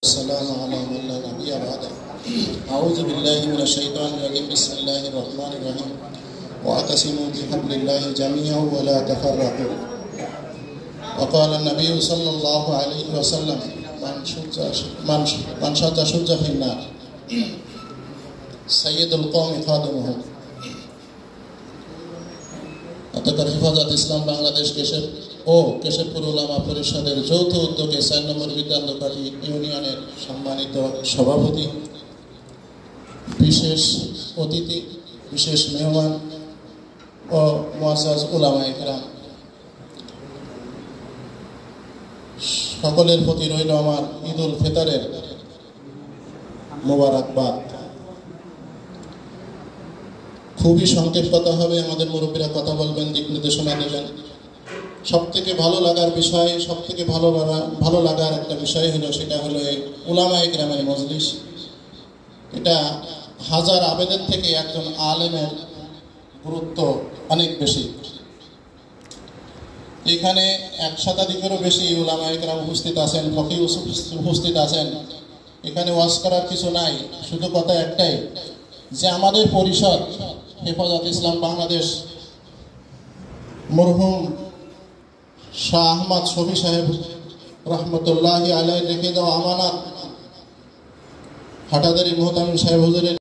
السلام على من لا نبي بعده. أعوذ بالله من الشيطان الرجيم. بسم الله الرحمن الرحيم. واعتصموا بحبل الله جميعا ولا تفرقوا. وقال النبي صلى الله عليه وسلم من شد شج في النار سيد القوم خادمهم. অতঃপর হেফাজত ইসলাম বাংলাদেশ কেশবপুর উলামা পরিষদের যৌথ উদ্যোগে ৪ নম্বর বিদ্যালয়কারী ইউনিয়নের সম্মানিত সভাপতি, বিশেষ অতিথি, বিশেষ মেহমান ও মুআজ্জাজ উলামায়ে কেরাম, সকলের প্রতি রইল আমার ঈদুল ফিতরের মোবারকবাদ। খুবই সংক্ষেপ কথা হবে, আমাদের মুরব্বীরা কথা বলবেন, দিক নির্দেশনা দেবেন। সবথেকে ভালো লাগার বিষয়, সবথেকে ভালো লাগার একটা বিষয় হলো, সেটা হলো এই উলামায়ে কেরামের মজলিস। এটা হাজার আবেদের থেকে একজন আলেমের গুরুত্ব অনেক বেশি। এখানে ১ শতাধিকেরও বেশি উলামায়ে কেরাম উপস্থিত আছেন, ফকি উপস্থিত আছেন। এখানে ওয়াজ করার কিছু নাই, শুধু কথা একটাই যে আমাদের পরিষদ হেফাজত ইসলাম বাংলাদেশ মরহুম শাহ আহমদ শফি সাহেব রহমতুল্লাহি আলাইহি রেখে দেওয়া আমানত হাটাদারি মোহতামিম সাহেব হুজুরের